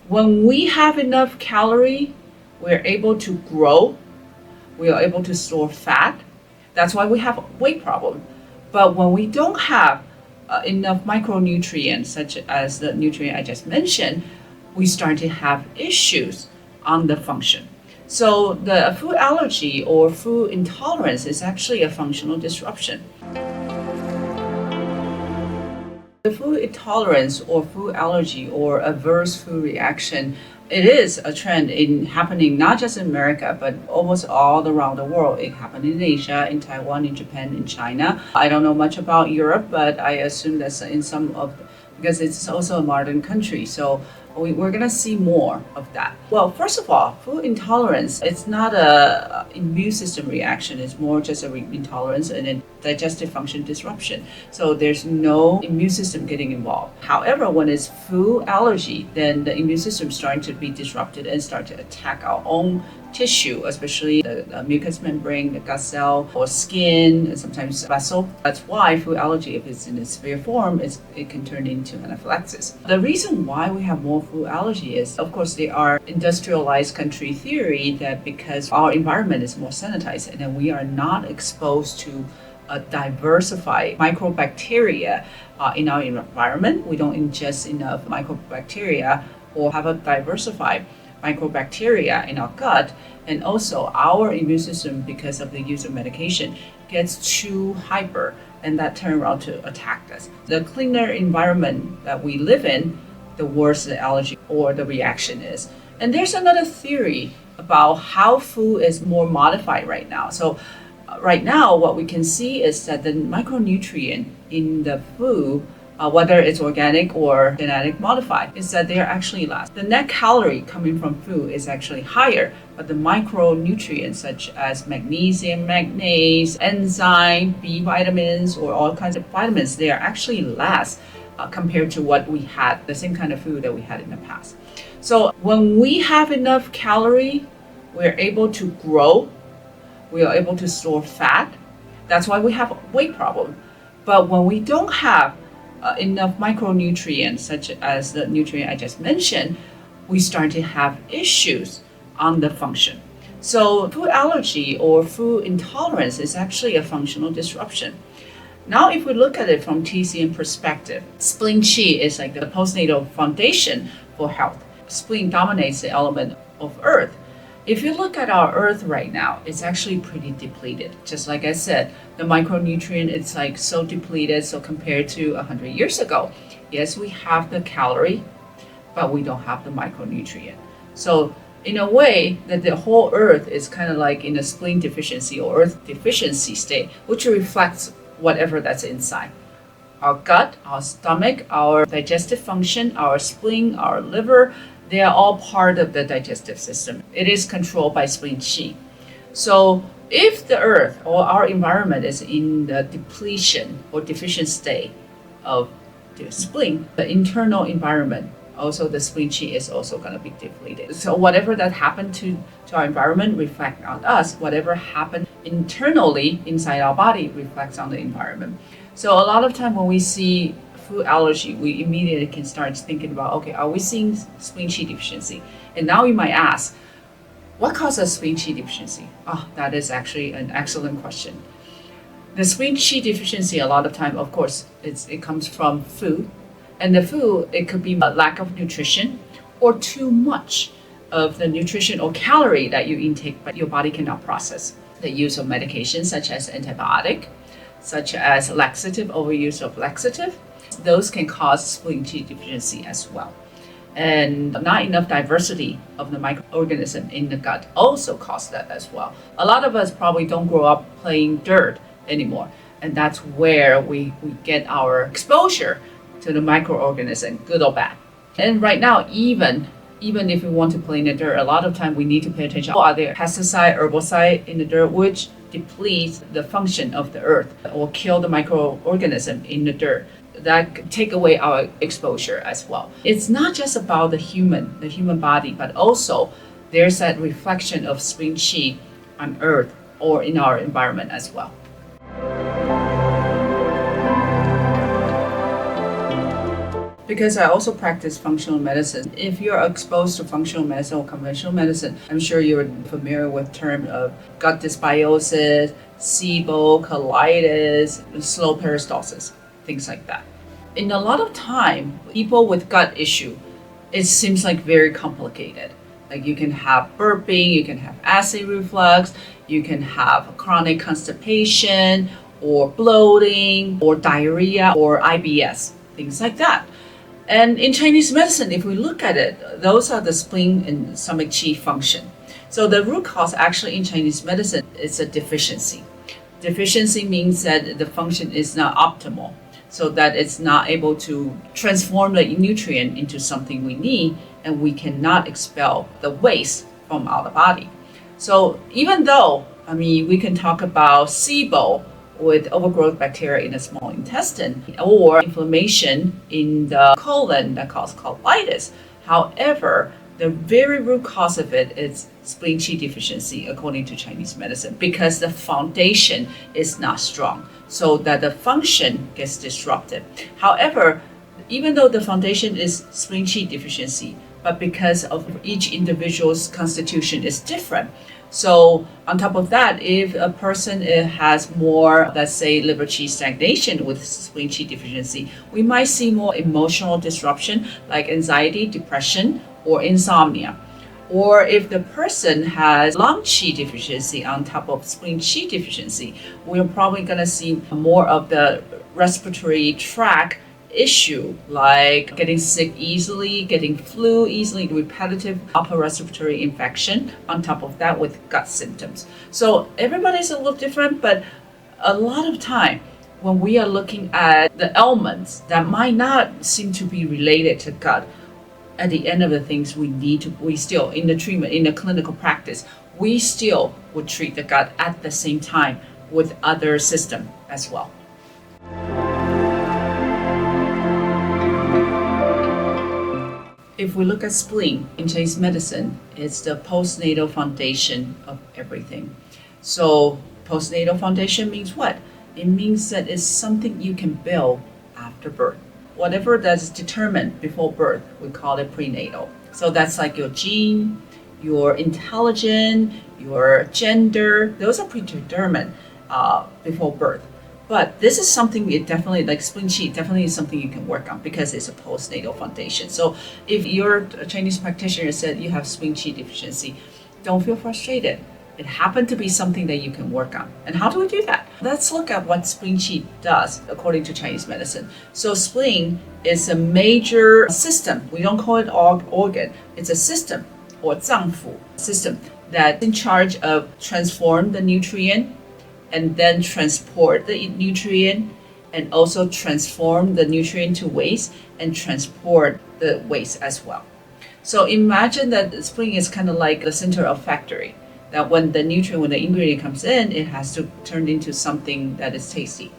When we have enough calorie, we're able to grow, we are able to store fat. That's why we have weight problem. But when we don't have enough micronutrients, such as the nutrient I just mentioned, we start to have issues on the function. So the food allergy or food intolerance is actually a functional disruption. The food intolerance or food allergy or adverse food reaction, it is a trend in happening not just in America, but almost all around the world. It happened in Asia, in Taiwan, in Japan, in China. I don't know much about Europe, but I assume that's in some of, because it's also a modern country. So we're going to see more of that. Well, first of all, food intolerance, it's not a immune system reaction. It's more just a intolerance and a digestive function disruption. So there's no immune system getting involved. However, when it's food allergy, then the immune system is starting to be disrupted and start to attack our own tissue, especially the mucous membrane, the gut cell, or skin, and sometimes vessel. That's why food allergy, if it's in a severe form, it can turn into anaphylaxis. The reason why we have more food allergy is, of course, there are industrialized country theory that because our environment is more sanitized and then we are not exposed to diversified microbacteria in our environment. We don't ingest enough microbacteria or have a diversified microbacteria in our gut, and also our immune system, because of the use of medication, gets too hyper, and that turns around to attack us. The cleaner environment that we live in, the worse the allergy or the reaction is. And there's another theory about how food is more modified right now. So right now, what we can see is that the micronutrient in the food, whether it's organic or genetic modified, is that they're actually less. The net calorie coming from food is actually higher, but the micronutrients such as magnesium, manganese, enzyme, B vitamins, or all kinds of vitamins, they are actually less compared to what we had, the same kind of food that we had in the past. So when we have enough calorie, we're able to grow, we are able to store fat. That's why we have weight problem. But when we don't have enough micronutrients, such as the nutrient I just mentioned, we start to have issues on the function. So food allergy or food intolerance is actually a functional disruption. Now, if we look at it from TCM perspective, Spleen Qi is like the postnatal foundation for health. Spleen dominates the element of earth. If you look at our earth right now, it's actually pretty depleted. Just like I said, the micronutrient, it's like so depleted. So compared to 100 years ago, yes, we have the calorie, but we don't have the micronutrient. So in a way that the whole earth is kind of like in a spleen deficiency or earth deficiency state, which reflects whatever that's inside. Our gut, our stomach, our digestive function, our spleen, our liver, they are all part of the digestive system. It is controlled by Spleen Qi. So if the earth or our environment is in the depletion or deficient state of the spleen, the internal environment, also the Spleen Qi is also going to be depleted. So whatever that happened to our environment reflects on us. Whatever happened internally inside our body reflects on the environment. So a lot of time when we see food allergy, we immediately can start thinking about, okay, are we seeing Spleen Qi deficiency? And now you might ask, what causes Spleen Qi deficiency? That is actually an excellent question. The Spleen Qi deficiency, a lot of time, of course, it comes from food. And the food, it could be a lack of nutrition or too much of the nutrition or calorie that you intake, but your body cannot process. The use of medications such as antibiotic, such as laxative, overuse of laxative, those can cause Spleen Qi deficiency as well. And not enough diversity of the microorganism in the gut also cause that as well. A lot of us probably don't grow up playing dirt anymore. And that's where we get our exposure to the microorganism, good or bad. And right now, even if we want to play in the dirt, a lot of time we need to pay attention. Are there pesticide, herbicide in the dirt which depletes the function of the earth or kill the microorganism in the dirt? That could take away our exposure as well. It's not just about the human body, but also there's that reflection of Spleen Qi on earth or in our environment as well. Because I also practice functional medicine. If you're exposed to functional medicine or conventional medicine, I'm sure you're familiar with term of gut dysbiosis, SIBO, colitis, slow peristalsis, things like that. In a lot of time, people with gut issue, it seems like very complicated. Like you can have burping, you can have acid reflux, you can have chronic constipation or bloating or diarrhea or IBS, things like that. And in Chinese medicine, if we look at it, those are the spleen and stomach qi function. So the root cause actually in Chinese medicine is a deficiency. Deficiency means that the function is not optimal, so that it's not able to transform the nutrient into something we need, and we cannot expel the waste from our body. So even though, we can talk about SIBO with overgrowth bacteria in the small intestine or inflammation in the colon that causes colitis. However, the very root cause of it is spleen qi deficiency according to Chinese medicine, because the foundation is not strong, so that the function gets disrupted. However, even though the foundation is spleen qi deficiency, but because of each individual's constitution is different. So on top of that, if a person has more, let's say, liver qi stagnation with spleen qi deficiency, we might see more emotional disruption like anxiety, depression, or insomnia. Or if the person has lung qi deficiency on top of spleen qi deficiency, we're probably going to see more of the respiratory tract issue, like getting sick easily, getting flu easily, repetitive upper respiratory infection, on top of that with gut symptoms. So everybody's a little different, but a lot of time when we are looking at the ailments that might not seem to be related to gut, at the end of the things, we still, in the treatment, in the clinical practice, we still would treat the gut at the same time with other system as well. If we look at spleen in Chinese medicine, it's the postnatal foundation of everything. So postnatal foundation means what? It means that it's something you can build after birth. Whatever that's determined before birth, we call it prenatal. So that's like your gene, your intelligence, your gender, those are predetermined before birth. But this is something it definitely, like spleen qi, definitely is something you can work on because it's a postnatal foundation. So if your Chinese practitioner said you have spleen qi deficiency, don't feel frustrated. It happened to be something that you can work on. And how do we do that? Let's look at what spleen qi does according to Chinese medicine. So spleen is a major system. We don't call it organ. It's a system or 脏腑 system that's in charge of transform the nutrient and then transport the nutrient, and also transform the nutrient to waste and transport the waste as well. So imagine that the spleen is kind of like the center of factory, that when the ingredient comes in, it has to turn into something that is tasty.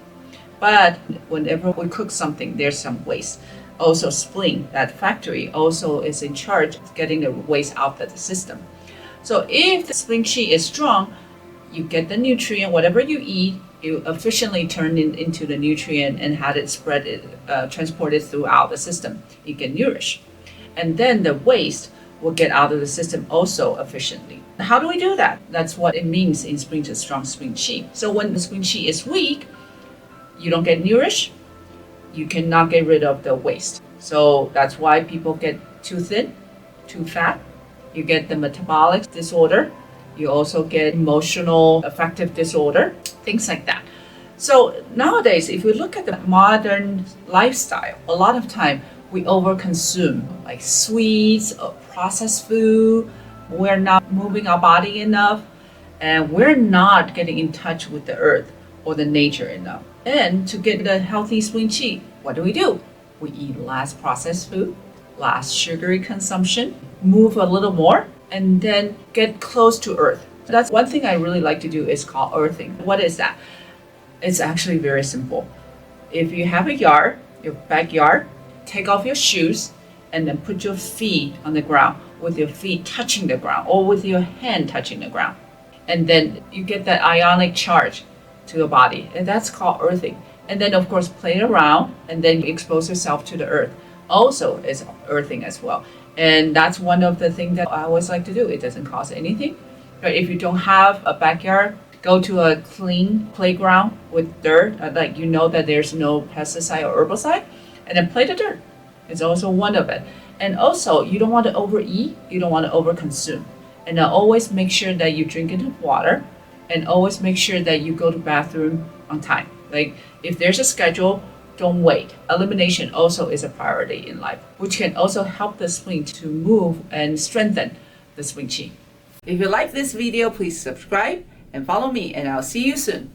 But whenever we cook something, there's some waste. Also spleen, that factory, also is in charge of getting the waste out of the system. So if the spleen qi is strong, you get the nutrient, whatever you eat, you efficiently turn it into the nutrient and have it transported throughout the system. You get nourished. And then the waste will get out of the system also efficiently. How do we do that? That's what it means in spleen to strong spleen qi. So when the spleen qi is weak, you don't get nourished, you cannot get rid of the waste. So that's why people get too thin, too fat. You get the metabolic disorder. You also get emotional affective disorder, things like that. So nowadays, if we look at the modern lifestyle, a lot of time we overconsume like sweets or processed food. We're not moving our body enough, and we're not getting in touch with the earth or the nature enough. And to get the healthy spleen qi, what do? We eat less processed food, less sugary consumption, move a little more, and then get close to earth. That's one thing I really like to do is called earthing. What is that? It's actually very simple. If you have a yard, your backyard, take off your shoes and then put your feet on the ground with your feet touching the ground or with your hand touching the ground. And then you get that ionic charge to your body, and that's called earthing. And then of course play around and then you expose yourself to the earth. also is earthing as well. And that's one of the things that I always like to do. It doesn't cost anything. But if you don't have a backyard, go to a clean playground with dirt, like you know that there's no pesticide or herbicide, and then play the dirt. It's also one of it. And also, you don't want to overeat, you don't want to overconsume. And always make sure that you drink enough water, and always make sure that you go to bathroom on time. Like if there's a schedule, don't wait. Elimination also is a priority in life, which can also help the spleen to move and strengthen the spleen qi. If you like this video, please subscribe and follow me, and I'll see you soon.